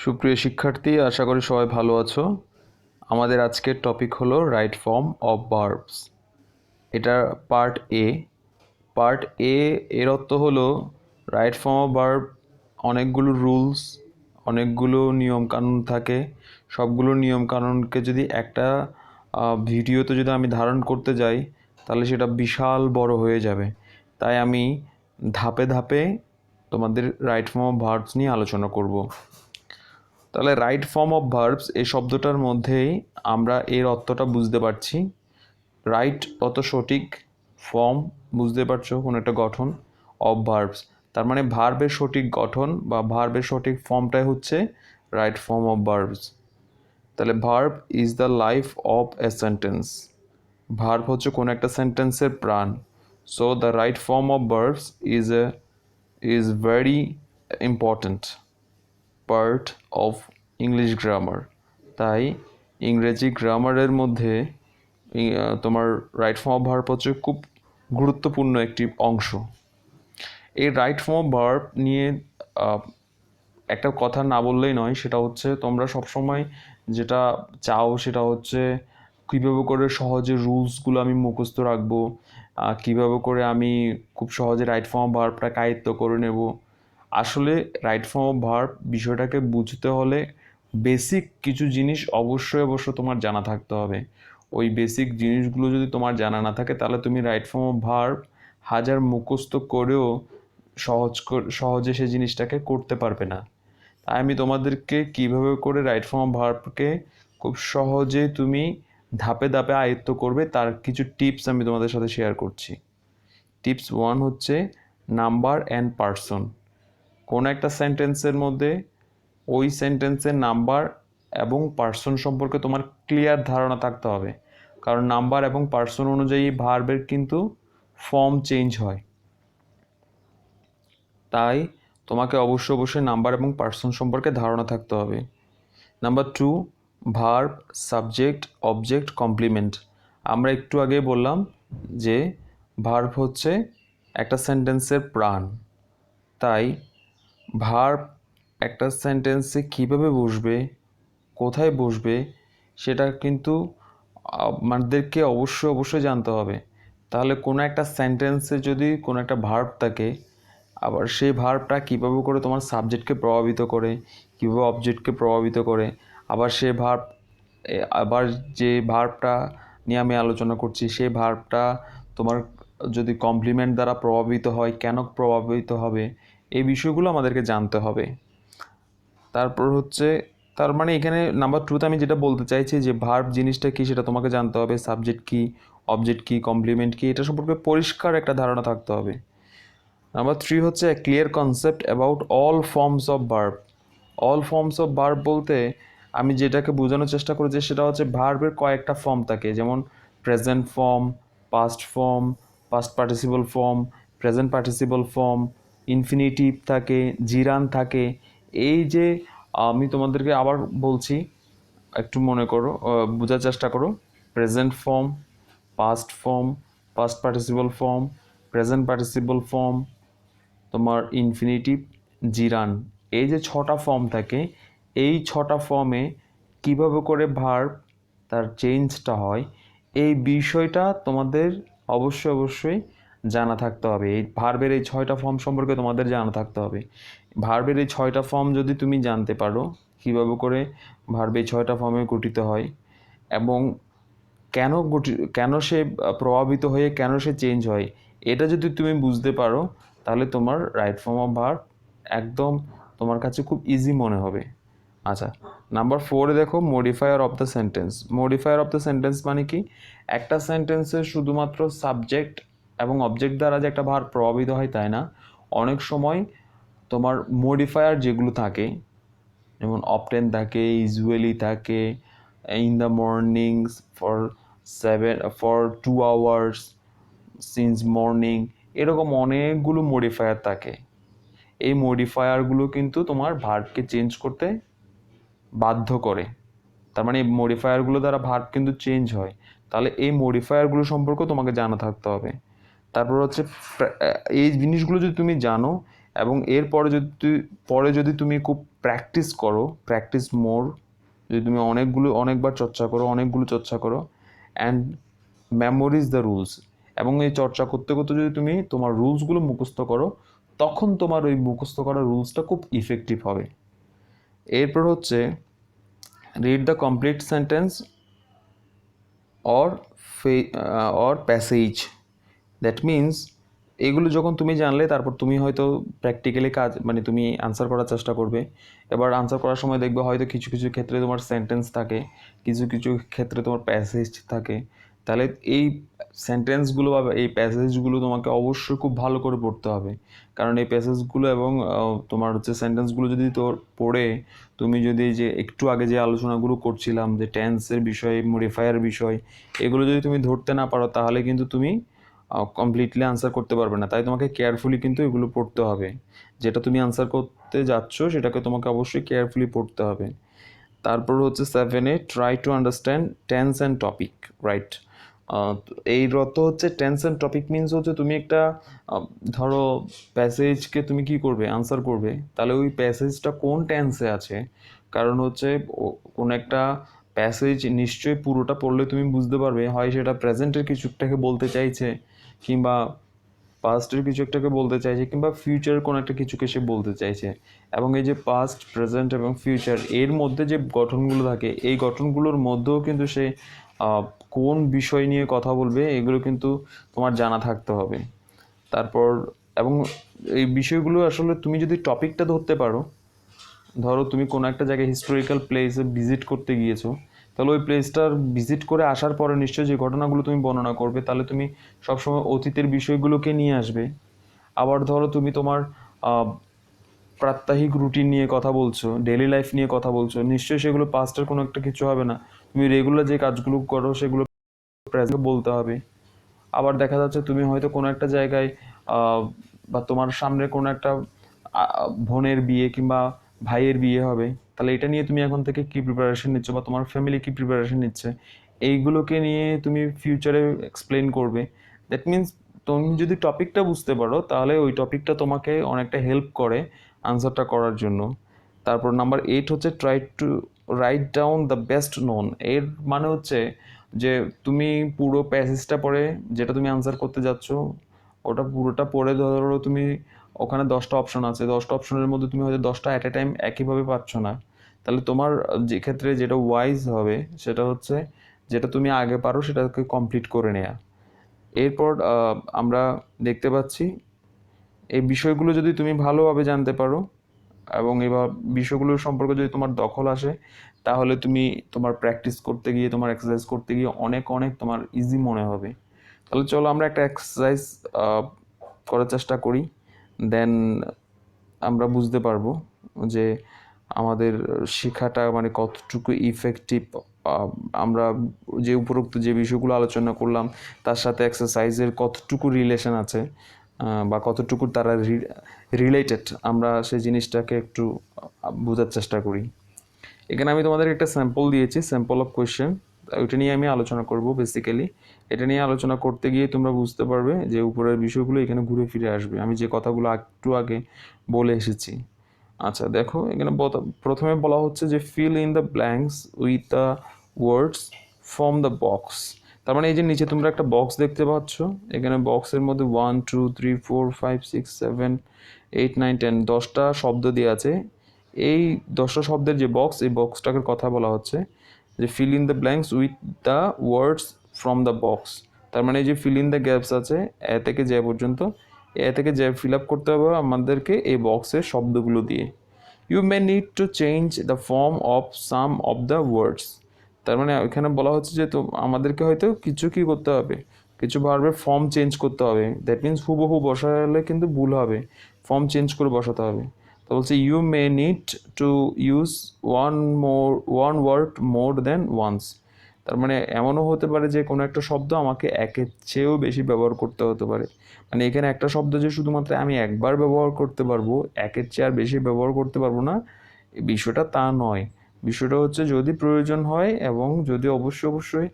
সুপ্রিয় শিক্ষার্থী, আশা করি সবাই ভালো আছো। আমাদের আজকের টপিক হলো রাইট ফর্ম অফ ভার্বস। এটা পার্ট এ। পার্ট এ এর অর্থ হলো রাইট ফর্ম অফ ভার্ব। অনেকগুলো রুলস, অনেকগুলো নিয়মকানুন থাকে। সবগুলো নিয়মকানুনকে যদি একটা ভিডিওতে যদি আমি ধারণ করতে যাই তাহলে সেটা বিশাল বড় হয়ে যাবে। তাই আমি ধাপে ধাপে তোমাদের রাইট ফর্ম অফ ভার্বস নিয়ে আলোচনা করব। তাহলে রাইট ফর্ম অফ ভার্বস এই শব্দটার মধ্যেই আমরা এর অর্থটা বুঝতে পারছি। রাইট অত সঠিক, ফর্ম বুঝতে পারছো কোনো একটা গঠন, অফ ভার্বস তার মানে ভার্বের সঠিক গঠন বা ভার্বের সঠিক ফর্মটাই হচ্ছে রাইট ফর্ম অফ ভার্বস। তাহলে verb is the life of a sentence. Verb হচ্ছে কোনো একটা সেন্টেন্সের প্রাণ। So the right form of verbs is very important part of English grammar. তাই ইংরেজি গ্রামারের মধ্যে তোমার রাইট ফর্ম অফ ভার্ব হচ্ছে খুব গুরুত্বপূর্ণ একটি অংশ। এই রাইট ফর্ম অফ ভার্ব নিয়ে একটা কথা না বললেই নয়, সেটা হচ্ছে তোমরা সবসময় যেটা চাও সেটা হচ্ছে কীভাবে করে সহজে রুলসগুলো আমি মুখস্থ রাখবো, কীভাবে করে আমি খুব সহজে রাইট ফর্ম অফ ভার্বটাকে আয়ত্ত করে নেব। আসলে রাইট ফর্ম অফ ভার্ব বিষয়টাকে বুঝতে হলে বেসিক কিছু জিনিস অবশ্যই তোমার জানা থাকতে হবে। ওই বেসিক জিনিসগুলো যদি তোমার জানা না থাকে তাহলে তুমি রাইট ফর্ম অফ ভার্ব হাজার মুখস্থ করেও সহজে সেই জিনিসটাকে করতে পারবে না। তাই আমি তোমাদেরকে কিভাবে করে রাইট ফর্ম অফ ভার্বকে খুব সহজে তুমি ধাপে ধাপে আয়ত্ত করবে তার কিছু টিপস আমি তোমাদের সাথে শেয়ার করছি। টিপস 1 হচ্ছে নাম্বার অ্যান্ড পার্সন। কোনো একটা সেন্টেন্সের মধ্যে ওই সেন্টেন্সের নাম্বার এবং পার্সন সম্পর্কে তোমার ক্লিয়ার ধারণা থাকতে হবে, কারণ নাম্বার এবং পার্সন অনুযায়ী ভার্বের কিন্তু ফর্ম চেঞ্জ হয়। তাই তোমাকে অবশ্যই নাম্বার এবং পার্সন সম্পর্কে ধারণা থাকতে হবে। Number 2, verb, subject, object, complement. আমরা একটু আগে বললাম যে ভার্ব হচ্ছে একটা সেন্টেন্সের প্রাণ। তাই ভার্ব একটা সেন্টেন্সে কীভাবে বসবে, কোথায় বসবে, সেটা কিন্তু আমাদেরকে অবশ্যই জানতে হবে। তাহলে কোনো একটা সেন্টেন্সে যদি কোনো একটা ভার্ব থাকে, আবার সেই ভার্বটা কীভাবে করে তোমার সাবজেক্টকে প্রভাবিত করে, কীভাবে অবজেক্টকে প্রভাবিত করে, আবার সে ভার্ব আবার যে ভার্বটা নিয়ে আমি আলোচনা করছি সেই ভার্বটা তোমার যদি কমপ্লিমেন্ট দ্বারা প্রভাবিত হয়, কেন প্রভাবিত হবে, এই বিষয়গুলো আমাদেরকে জানতে হবে। তারপর হচ্ছে তার মানে এখানে নাম্বার 2তে আমি যেটা বলতে চাইছি যে ভার্ব জিনিসটা কী সেটা তোমাকে জানতে হবে, সাবজেক্ট কী, অবজেক্ট কী, কমপ্লিমেন্ট কী, এটা সম্পর্কে পরিষ্কার একটা ধারণা থাকতে হবে। নাম্বার 3 হচ্ছে clear concept about all forms of verb. All forms of verb বলতে আমি যেটাকে বোঝানোর চেষ্টা করেছি সেটা হচ্ছে ভার্বের কয়েকটা ফর্ম থাকে, যেমন present form, past form, past participle form, present participle form, infinitive থাকে, জিরান থাকে। এই যে আমি তোমাদেরকে আবার বলছি, একটু মনে করো, বোঝার চেষ্টা করো। Present form, past form, past participle form, present participle form, তোমার ইনফিনিটিভ, জিরান, এই যে 6টা ফর্ম থাকে, এই 6টা ফর্মে কিভাবে করে ভার্ব তার চেঞ্জটা হয় এই বিষয়টা তোমাদের অবশ্যই জানা থাকতে হবে। এই ভার্বের এই 6টা ফর্ম সম্পর্কে তোমাদের জানা থাকতে হবে। ভার্বের এই 6টা ফর্ম যদি তুমি জানতে পারো কীভাবে করে ভার্ব এই 6টা ফর্মে গঠিত হয় এবং কেন সে প্রভাবিত হয়ে কেন সে চেঞ্জ হয়, এটা যদি তুমি বুঝতে পারো তাহলে তোমার রাইট ফর্ম অফ ভার্ব একদম তোমার কাছে খুব ইজি মনে হবে। আচ্ছা, নাম্বার 4-এ দেখো modifier of the sentence. Modifier of the sentence মানে কি? একটা সেন্টেন্সে শুধুমাত্র সাবজেক্ট এবং অবজেক্ট দ্বারা যে একটা ভার্ব প্রভাবিত হয় তাই না, অনেক সময় তোমার মডিফায়ার যেগুলো থাকে, যেমন অফটেন থাকে, ইউজুয়ালি থাকে, in the mornings, for 2 hours, since morning, এরকম অনেকগুলো মডিফায়ার থাকে। এই মডিফায়ারগুলো কিন্তু তোমার ভার্বকে চেঞ্জ করতে বাধ্য করে। তার মানে এই মডিফায়ারগুলো দ্বারা ভার্ব কিন্তু চেঞ্জ হয়। তাহলে এই মডিফায়ারগুলো সম্পর্কেও তোমাকে জানা থাকতে হবে। তারপর হচ্ছে এই জিনিসগুলো যদি তুমি জানো এবং এরপরে যদি তুমি খুব প্র্যাকটিস করো, প্র্যাকটিস মোর, যদি তুমি অনেকবার চর্চা করো অ্যান্ড মেমোরিজ দ্য রুলস, এবং এই চর্চা করতে করতে যদি তুমি তোমার রুলসগুলো মুখস্থ করো, তখন তোমার ওই মুখস্থ করা রুলসটা খুব ইফেক্টিভ হবে। এরপর হচ্ছে read the complete sentence or passage. That means এগুলো যখন তুমি জানলে, তারপর তুমি হয়তো প্র্যাকটিক্যালি মানে তুমি আনসার করার চেষ্টা করবে। এবার আনসার করার সময় দেখবে হয়তো কিছু কিছু ক্ষেত্রে তোমার সেন্টেন্স থাকে, কিছু কিছু ক্ষেত্রে তোমার প্যাসেজ থাকে। তাহলে এই সেন্টেন্সগুলো বা এই প্যাসেজগুলো তোমাকে অবশ্যই খুব ভালো করে পড়তে হবে, কারণ এই প্যাসেজগুলো এবং তোমার হচ্ছে সেন্টেন্সগুলো যদি তোর পড়ে তুমি যদি যে একটু আগে যে আলোচনাগুলো করছিলাম যে টেন্সের বিষয়, মডিফায়ার বিষয়, এগুলো যদি তুমি ধরতে না পারো, তাহলে কিন্তু তুমি কমপ্লিটলি আনসার করতে পারবে না। তাই তোমাকে কেয়ারফুলি কিন্তু এগুলো পড়তে হবে। যেটা তুমি আনসার করতে যাচ্ছ সেটাকে তোমাকে অবশ্যই কেয়ারফুলি পড়তে হবে। তারপর হচ্ছে 7A, try to understand tense and topic, right. এই রত হচ্ছে টেন্স অ্যান্ড টপিক মিনস হচ্ছে তুমি একটা ধরো প্যাসেজকে তুমি কি করবে, আনসার করবে, তাহলে ওই প্যাসেজটা কোন টেন্সে আছে। কারণ হচ্ছে কোনো একটা প্যাসেজ নিশ্চয়ই পুরোটা পড়লে তুমি বুঝতে পারবে, হয় সেটা প্রেজেন্টের কিছু একটাকে বলতে চাইছে, কিংবা পাস্টের কিছু একটাকে বলতে চাইছে, কিংবা ফিউচারের কোনো একটা কিছুকে সে বলতে চাইছে। এবং এই যে পাস্ট, প্রেজেন্ট এবং ফিউচার, এর মধ্যে যে গঠনগুলো থাকে, এই গঠনগুলোর মধ্যেও কিন্তু সে কোন বিষয় নিয়ে কথা বলবে এগুলো কিন্তু তোমার জানা থাকতে হবে। তারপর এবং এই বিষয়গুলো আসলে তুমি যদি টপিকটা ধরতে পারো, ধরো তুমি কোনো একটা জায়গায় হিস্টোরিক্যাল প্লেসে ভিজিট করতে গিয়েছো, তাহলে ওই প্লেসটার ভিজিট করে আসার পরে নিশ্চয়ই যে ঘটনাগুলো তুমি বর্ণনা করবে, তাহলে তুমি সবসময় অতীতের বিষয়গুলোকে নিয়ে আসবে। আবার ধরো তুমি তোমার প্রাত্যহিক রুটিন নিয়ে কথা বলছো, ডেইলি লাইফ নিয়ে কথা বলছো, নিশ্চয়ই সেগুলো পাস্টের কোনো একটা কিছু হবে না, তুমি রেগুলার যে কাজগুলো করো সেগুলো প্রেজেন্ট বলতে হবে। আবার দেখা যাচ্ছে তুমি হয়তো কোনো একটা জায়গায় বা তোমার সামনে কোনো একটা বোনের বিয়ে কিংবা ভাইয়ের বিয়ে হবে, তাহলে এটা নিয়ে তুমি এখন থেকে কি প্রিপারেশন নিচ্ছ, বা তোমার ফ্যামিলি কি প্রিপারেশন নিচ্ছে, এইগুলোকে নিয়ে তুমি ফিউচারে এক্সপ্লেন করবে। দ্যাট মিনস তুমি যদি টপিকটা বুঝতে পারো, তাহলে ওই টপিকটা তোমাকে অনেকটা হেল্প করে আনসারটা করার জন্য। তারপর নাম্বার 8 হচ্ছে try to write down the best known. এর মানে হচ্ছে যে তুমি পুরো প্যাসেজটা পড়ে, যেটা তুমি আনসার করতে যাচ্ছ ওটা পুরোটা পড়ে, ধরো তুমি ওখানে 10টা অপশন আছে, 10টা অপশনের মধ্যে তুমি হয়তো 10টা অ্যাট এ টাইম একইভাবে পাচ্ছ না, তাহলে তোমার যে ক্ষেত্রে যেটা ওয়াইজ হবে সেটা হচ্ছে যেটা তুমি আগে পারো সেটাকে কমপ্লিট করে নেয়া। এরপর আমরা দেখতে পাচ্ছি এই বিষয়গুলো যদি তুমি ভালোভাবে জানতে পারো এবং এবার বিষয়গুলো সম্পর্কে যদি তোমার দখল আসে, তাহলে তুমি তোমার প্র্যাকটিস করতে গিয়ে, তোমার এক্সারসাইজ করতে গিয়ে অনেক অনেক তোমার ইজি মনে হবে। তাহলে চলো আমরা একটা এক্সারসাইজ করার চেষ্টা করি, দেন আমরা বুঝতে পারবো যে আমাদের শেখাটা মানে কতটুকু ইফেক্টিভ। আমরা যে উপরোক্ত যে বিষয়গুলো আলোচনা করলাম তার সাথে এক্সারসাইজের কতটুকু রিলেশন আছে, বা কতটুকু তারা রিলেটেড, আমরা সেই জিনিসটাকে একটু বোঝার চেষ্টা করি। এখানে আমি তোমাদের একটা স্যাম্পল দিয়েছি, স্যাম্পল অফ কোয়েশ্চেন, ওইটা নিয়ে আমি আলোচনা করব। বেসিক্যালি এটা নিয়ে আলোচনা করতে গিয়ে তোমরা বুঝতে পারবে যে উপরের বিষয়গুলো এখানে ঘুরে ফিরে আসবে, আমি যে কথাগুলো একটু আগে বলে এসেছি। আচ্ছা দেখো, এখানে প্রথমে বলা হচ্ছে যে fill in the blanks with the words from the box. তার মানে এই যে নিচে তোমরা একটা বক্স দেখতে পাচ্ছ, এখানে বক্সের মধ্যে 1 2 3 4 5 6 7 8 9 10 10টা শব্দ দিয়ে আছে। এই 10টা শব্দের যে বক্স, এই বক্সটাকে কথা বলা হচ্ছে যে fill in the blanks with the words from the box. তার মানে এই যে ফিল ইন দ্য গ্যাপস আছে এ থেকে যে পর্যন্ত, এ থেকে যে ফিল আপ করতে হবে আমাদেরকে এই বক্সের শব্দগুলো দিয়ে। You may need to change the form of some of the words. তার মানে এখানে বলা হচ্ছে যে তো আমাদেরকে হয়তো কিছু কি করতে হবে, কিছু ভার্বের ফর্ম চেঞ্জ করতে হবে। দ্যাট মিনস হুবহু বসালে কিন্তু ভুল হবে, ফর্ম চেঞ্জ করে বসাতে হবে। তো বলছে you may need to use one word more than once. তার মানে এমনও হতে পারে যে কোনো একটা শব্দ আমাকে একের চেয়েও বেশি ব্যবহার করতে হতে পারে। মানে এখানে একটা শব্দ যে শুধুমাত্র আমি একবার ব্যবহার করতে পারবো, একের চেয়ে আর বেশি ব্যবহার করতে পারবো না, বিষয়টা তা নয়। বিষয়টা হচ্ছে যদি প্রয়োজন হয় এবং যদি অবশ্যই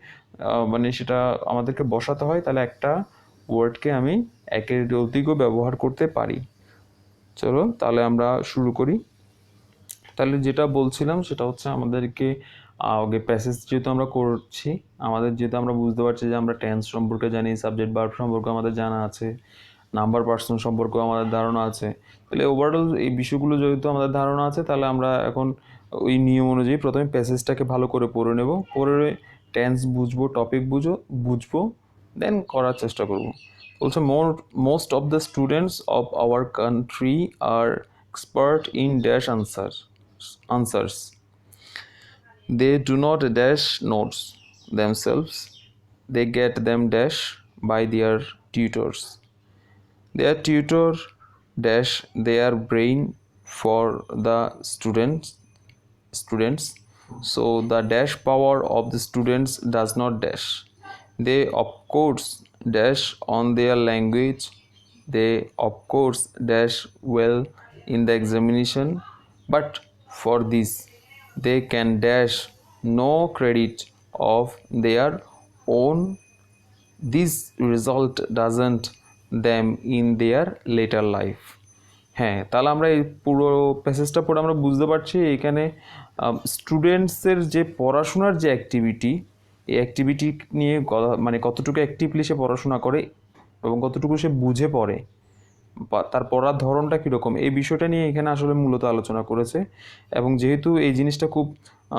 মানে সেটা আমাদেরকে বসাতে হয়, তাহলে একটা ওয়ার্ডকে আমি একের অধিকও ব্যবহার করতে পারি। চলো তাহলে আমরা শুরু করি। তাহলে যেটা বলছিলাম সেটা হচ্ছে আমাদেরকে আগে প্যাসেজ যেহেতু আমরা করছি, আমাদের যেহেতু আমরা বুঝতে পারছি যে আমরা টেন্স সম্পর্কে জানি, সাবজেক্ট ভার্ব সম্পর্কে আমাদের জানা আছে, নাম্বার পার্সন সম্পর্কেও আমাদের ধারণা আছে, তাহলে ওভারঅল এই বিষয়গুলো যেহেতু আমাদের ধারণা আছে, তাহলে আমরা এখন ওই নিয়ম অনুযায়ী প্রথমে প্যাসেজটাকে ভালো করে পড়ে নেব, পড়ে টেন্স বুঝবো, টপিক বুঝবো, দেন করার চেষ্টা করব। বলছে most of the students of our country are expert in dash answers. They do not dash notes themselves. They get them dash by their tutors. Their tutor dash their brain for the students. So the dash power of the students does not dash. They of course dash on their language. They of course dash well in the examination, but for this they can dash no credit of their own. This result doesn't them in their later life. হ্যাঁ, তাহলে আমরা এই পুরো প্যাসেজটা পড়ে আমরা বুঝতে পারছি এখানে স্টুডেন্টসের যে পড়াশোনার যে অ্যাক্টিভিটি, এই অ্যাক্টিভিটি নিয়ে মানে কতটুকু অ্যাক্টিভলি সে পড়াশোনা করে এবং কতটুকু সে বুঝে পড়ে, তার পড়ার ধরনটা কীরকম, এই বিষয়টা নিয়ে এখানে আসলে মূলত আলোচনা করেছে। এবং যেহেতু এই জিনিসটা খুব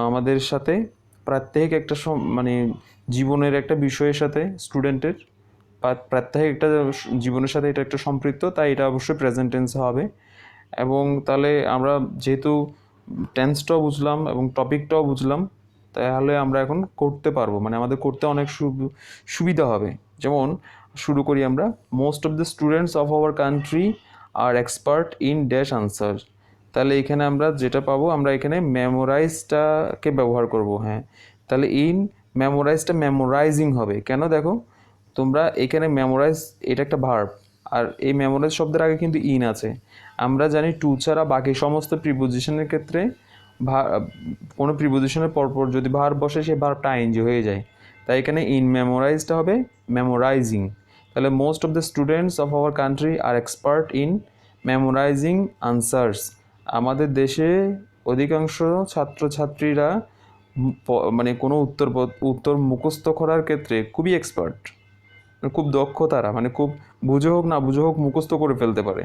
আমাদের সাথে প্রাত্যহিক একটা মানে জীবনের একটা বিষয়ের সাথে স্টুডেন্টের প্রাত্যহিক একটা জীবনের সাথে এটা একটা সম্পৃক্ত, তাই এটা অবশ্যই প্রেজেন্ট টেন্সে হবে। এবং তাহলে আমরা যেহেতু টেন্সটাও বুঝলাম এবং টপিকটাও বুঝলাম, তাহলে আমরা এখন করতে পারবো, মানে আমাদের করতে অনেক সুবিধা হবে। যেমন শুরু করি আমরা, most of the students of our country are expert in dash answer. তাহলে এখানে আমরা যেটা পাবো, আমরা এখানে মেমোরাইজটাকে ব্যবহার করব। হ্যাঁ, তাহলে ইন মেমোরাইজটা মেমোরাইজিং হবে কেন, দেখো তোমরা এখানে মেমোরাইজ এটা একটা ভার্ব, আর এই মেমোরাইজ শব্দের আগে কিন্তু ইন আছে। আমরা জানি টু ছাড়া বাকি সমস্ত প্রিপোজিশনের ক্ষেত্রে কোনো প্রিপোজিশনের পরপর যদি ভার্ব বসে সেই ভার্বটা আইএনজি হয়ে যায়, তাই এখানে ইন মেমোরাইজটা হবে মেমোরাইজিং। তাহলে most of the students of our country are expert in memorising answers. আমাদের দেশে অধিকাংশ ছাত্রছাত্রীরা মানে কোনো উত্তর মুখস্থ করার ক্ষেত্রে খুবই এক্সপার্ট, খুব দক্ষ তারা, মানে খুব বুঝে হোক না বুঝে হোক মুখস্থ করে ফেলতে পারে।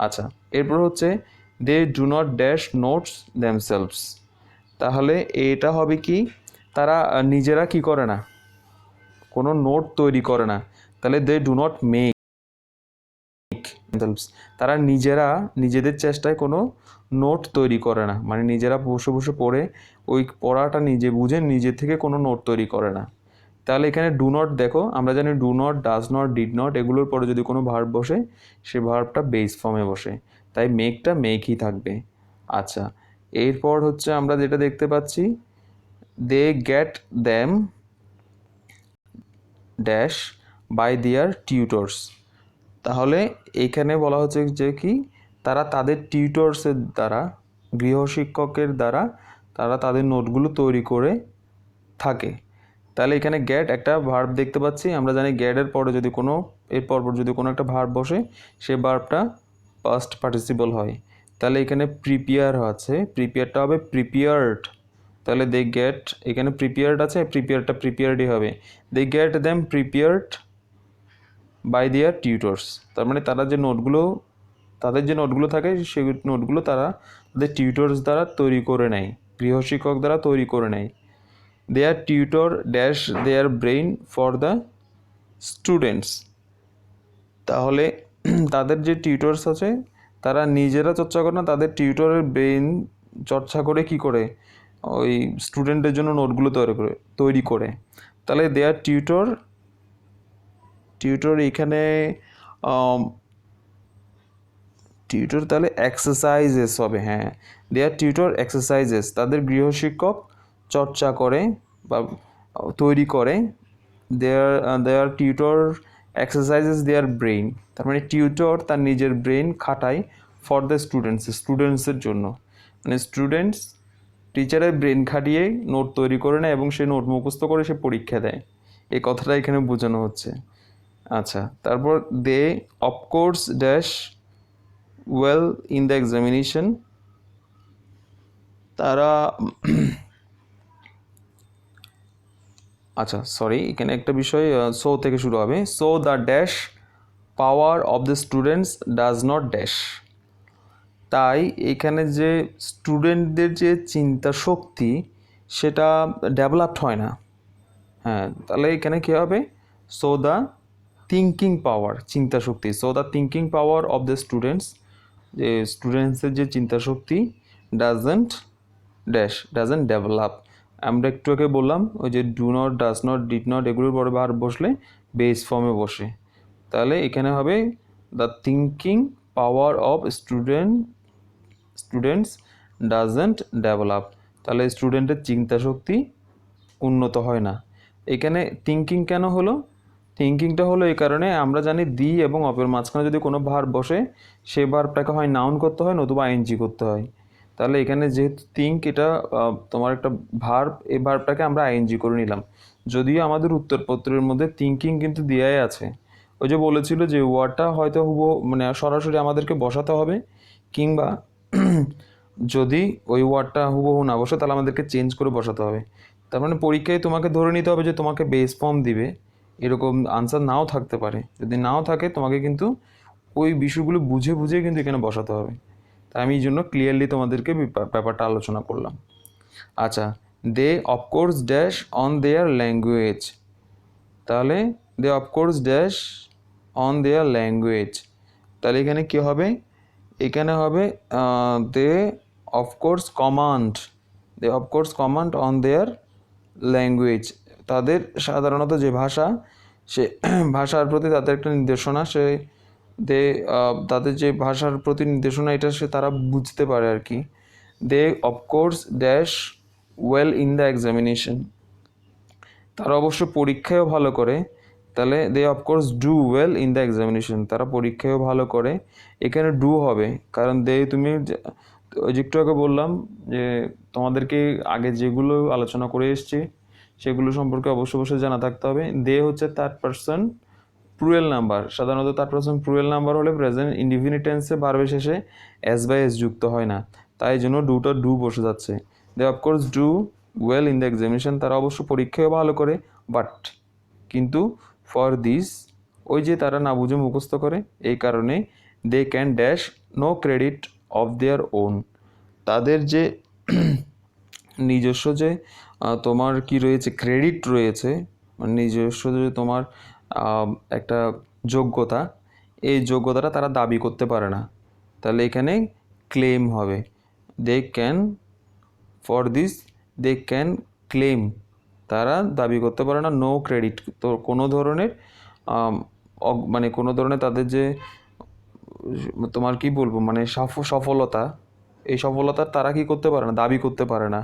আচ্ছা, এরপর হচ্ছে they do not dash notes themselves. তাহলে এটা হবে কি, তারা নিজেরা কি করে না, কোনো নোট তৈরি করে না। তাহলে দে ডু নট মেক, তারা নিজেরা নিজেদের চেষ্টায় কোনো নোট তৈরি করে না, মানে নিজেরা বসে বসে পড়ে ওই পড়াটা নিজে বুঝে নিজে থেকে কোনো নোট তৈরি করে না। তাহলে এখানে ডু নট, দেখো আমরা জানি do not, does not, did not, এগুলোর পরে যদি কোনো ভার্ব বসে সে ভার্বটা বেস ফর্মে বসে, তাই মেকটা মেকই থাকবে। আচ্ছা, এরপর হচ্ছে আমরা যেটা দেখতে পাচ্ছি, they get them dash by their tutors. তাহলে এইখানে বলা হচ্ছে যে কি, তারা তাদের টিউটর্সের দ্বারা, গৃহশিক্ষকের দ্বারা তারা তাদের নোটগুলো তৈরি করে থাকে। তাহলে এখানে গ্যাট একটা ভার্ব দেখতে পাচ্ছি, আমরা জানি গ্যাটের পরে যদি কোনো পরপর যদি কোনো একটা ভার্ব বসে সে ভার্বটা পাস্ট পার্টিসিপল হয়। তাহলে এখানে প্রিপেয়ার আছে, প্রিপেয়ারটা হবে প্রিপেয়ার্ড। তাহলে দে গেট, এখানে প্রিপেয়ার্ড আছে, প্রিপেয়ারটা প্রিপেয়ার্ডই হবে। They get them prepared by their tutors. তার মানে তারা যে নোটগুলো, তাদের যে নোটগুলো থাকে সেই নোটগুলো তারা তাদের টিউটর্স দ্বারা তৈরি করে নেয়, গৃহশিক্ষক দ্বারা তৈরি করে নেয়। Their tutor dash their brain for the students. তাহলে তাদের যে টিউটর্স আছে তারা নিজেরা চর্চা করে না, তাদের টিউটরের ব্রেইন চর্চা করে কি করে, ওই স্টুডেন্টের জন্য নোটগুলো তৈরি করে। তাহলে দেয়ার টিউটর এখানে টিউটর তাহলে এক্সারসাইজেস হবে। হ্যাঁ, দেয়ার টিউটর এক্সারসাইজেস, তাদের গৃহশিক্ষক চর্চা করে বা তৈরি করে। দেয়ার টিউটর এক্সারসাইজেস দেয়ার ব্রেইন, তার মানে টিউটর তার নিজের ব্রেইন খাটায় ফর দ্য স্টুডেন্টসের জন্য, মানে স্টুডেন্টস টিচারের ব্রেন খাটিয়ে নোট তৈরি করে নেয় এবং সে নোট মুখস্থ করে সে পরীক্ষা দেয়, এই কথাটা এখানে বোঝানো হচ্ছে। আচ্ছা, তারপর they of course dash well in the examination. তারা আচ্ছা সরি, এখানে একটা বিষয় সো থেকে শুরু হবে। So the dash power of the students does not dash. তাই এখানে যে স্টুডেন্টদের যে চিন্তা শক্তি সেটা ডেভেলপড হয় না। হ্যাঁ, তাহলে এখানে কী হবে? সো দ্য থিঙ্কিং পাওয়ার, চিন্তা শক্তি, so the thinking power of the students, যে স্টুডেন্টসের যে চিন্তা শক্তি ডাজেন্ট ডেভেলপ। আমরা একটু আগে বললাম ওই যে do not, does not, did not এগুলোর পরে ভার্ব বসলে বেস ফর্মে বসে। তাহলে এখানে হবে the thinking power of students doesn't develop. তাহলে স্টুডেন্টের চিন্তা শক্তি উন্নত হয় না। এখানে থিঙ্কিং কেন হলো? থিঙ্কিংটা হলো এই কারণে, আমরা জানি দি এবং অপের মাঝখানে যদি কোনো ভার্ব বসে সেই ভার্বটাকে হয় নাউন করতে হয় নতুবা আইএনজি করতে হয়। তাহলে এখানে যেহেতু থিঙ্ক এটা তোমার একটা ভার্ব, এই ভার্বটাকে আমরা আইএনজি করে নিলাম। যদিও আমাদের উত্তরপত্রের মধ্যে থিঙ্কিং কিন্তু দেয়াই আছে। ওই যে বলেছিল যে ওয়ার্ডটা হয়তো মানে সরাসরি আমাদেরকে বসাতে হবে, কিংবা যদি ওই ওয়ার্ডটা হুবহু না বসে তাহলে আমাদেরকে চেঞ্জ করে বসাতে হবে। তার মানে পরীক্ষায় তোমাকে ধরে নিতে হবে যে তোমাকে বেস ফর্ম দিবে, এরকম আনসার নাও থাকতে পারে। যদি নাও থাকে তোমাকে কিন্তু ওই বিষয়গুলো বুঝে বুঝে কিন্তু এখানে বসাতে হবে। তাই আমি এই জন্য ক্লিয়ারলি তোমাদেরকে ব্যাপারটা আলোচনা করলাম। আচ্ছা, they of course dash on their language. তাহলে they of course dash on their language, তাহলে এখানে কী হবে? এখানে হবে they of course command on their language. তাদের সাধারণত যে ভাষা, সে ভাষার প্রতি তাদের একটা নির্দেশনা, তাদের যে ভাষার প্রতি নির্দেশনা এটা তারা বুঝতে পারে আর কি। They of course dash well in the examination. তারা অবশ্য পরীক্ষায়ও ভালো করে। তাহলে they of course do well in the examination, তারা পরীক্ষায়ও ভালো করে। এখানে ডু হবে কারণ তুমি একটু আগে বললাম যে তোমাদেরকে আগে যেগুলো আলোচনা করে এসছি সেগুলো সম্পর্কে অবশ্যই জানা থাকতে হবে। দে হচ্ছে থার্ড পারসন প্লুরাল নাম্বার। সাধারণত থার্ড পারসন প্লুরাল নাম্বার হলে প্রেজেন্ট ইনডিফিনিট টেন্সে ভার্বের শেষে এস বাই এস যুক্ত হয় না, তাই জন্য ডু বসে যাচ্ছে। They of course do well in the examination, তারা অবশ্য পরীক্ষায়ও ভালো করে, বাট কিন্তু ফর দিস, ওই যে তারা না বুঝে মুখস্থ করে, এই কারণে they can dash no credit of their own. তাদের যে নিজস্ব যে তোমার কি রয়েছে, ক্রেডিট রয়েছে, মানে নিজস্ব যে তোমার একটা যোগ্যতা, এই যোগ্যতাটা তারা দাবি করতে পারে না। তাহলে এখানে ক্লেম হবে। They can for this they can claim, তারা দাবি করতে পারে না নো ক্রেডিট, তো কোনো ধরনের মানে কোনো ধরনের তাদের যে তোমার কি বলবো মানে সফলতা, এই সফলতার তারা কি করতে পারে না, দাবি করতে পারে না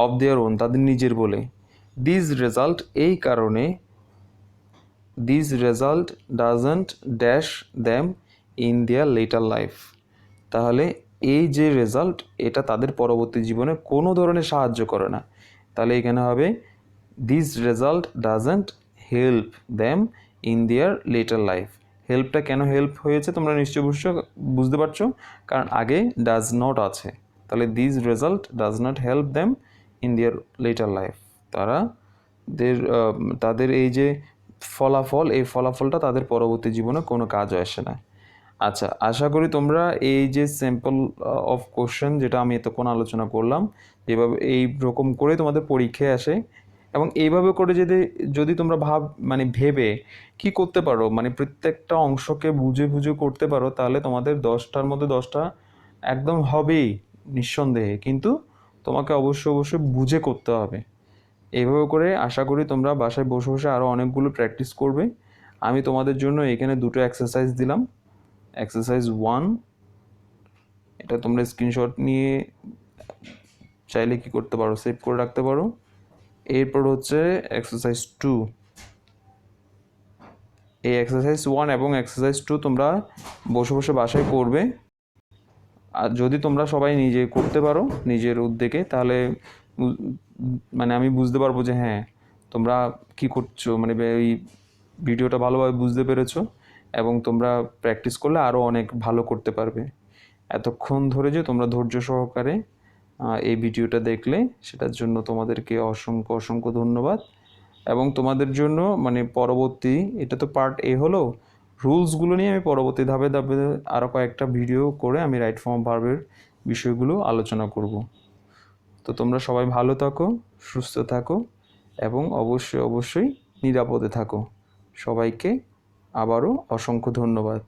অফ দেয়ার ওন, তাদের নিজের বলে। দিস রেজাল্ট, এই কারণে this result doesn't dash them in their later life. তাহলে এই যে রেজাল্ট এটা তাদের পরবর্তী জীবনে কোনো ধরনের সাহায্য করে না। তাহলে এখানে হবে this result doesn't help them in their later life. হেল্পটা কেন হেল্প হয়েছে তোমরা নিশ্চয়ই বুঝতে পারছো, কারণ আগে ডাজ নট আছে। তাহলে this result does not help them in their later life, তাদের এই যে ফলাফল, এই ফলাফলটা তাদের পরবর্তী জীবনে কোনো কাজও আসে না। আচ্ছা, আশা করি তোমরা এই যে স্যাম্পল অফ কোশ্চেন যেটা আমি এতক্ষণ আলোচনা করলাম, যেভাবে এই রকম করে তোমাদের পরীক্ষায় আসে, এবং এইভাবে করে যদি তোমরা মানে ভেবে কি করতে পারো, মানে প্রত্যেকটা অংশকে বুঝে বুঝে করতে পারো, তাহলে তোমাদের 10টার মধ্যে 10টা একদম হবেই নিঃসন্দেহে। কিন্তু তোমাকে অবশ্যই বুঝে করতে হবে। এইভাবে করে আশা করি তোমরা বাসায় বসে বসে আরও অনেকগুলো প্র্যাকটিস করবে। আমি তোমাদের জন্য এখানে 2টো এক্সারসাইজ দিলাম। এক্সারসাইজ 1, এটা তোমরা স্ক্রিনশট নিয়ে চাইলে কি করতে পারো, সেভ করে রাখতে পারো। এরপর হচ্ছে এক্সারসাইজ 2। এই এক্সারসাইজ 1 এবং এক্সারসাইজ 2 তোমরা বসে বসে বাসায় করবে। আর যদি তোমরা সবাই নিজে করতে পারো নিজের উদ্যোগে, তাহলে মানে আমি বুঝতে পারবো যে হ্যাঁ তোমরা কি করছো, মানে এই ভিডিওটা ভালোভাবে বুঝতে পেরেছো, এবং তোমরা প্র্যাকটিস করলে আরও অনেক ভালো করতে পারবে। এতক্ষণ ধরে যে তোমরা ধৈর্য সহকারে এই ভিডিওটা দেখলে, সেটার জন্য তোমাদেরকে অসংখ্য অসংখ্য ধন্যবাদ। এবং তোমাদের জন্য মানে পরবর্তী, এটা তো পার্ট এ হলো, রুলসগুলো নিয়ে আমি পরবর্তী ধাপে ধাপে আরও কয়েকটা ভিডিও করে আমি রাইট ফর্ম ভার্বের বিষয়গুলো আলোচনা করব। তো তোমরা সবাই ভালো থাকো, সুস্থ থাকো এবং অবশ্যই অবশ্যই নিরাপদে থাকো। সবাইকে আবারও অসংখ্য ধন্যবাদ।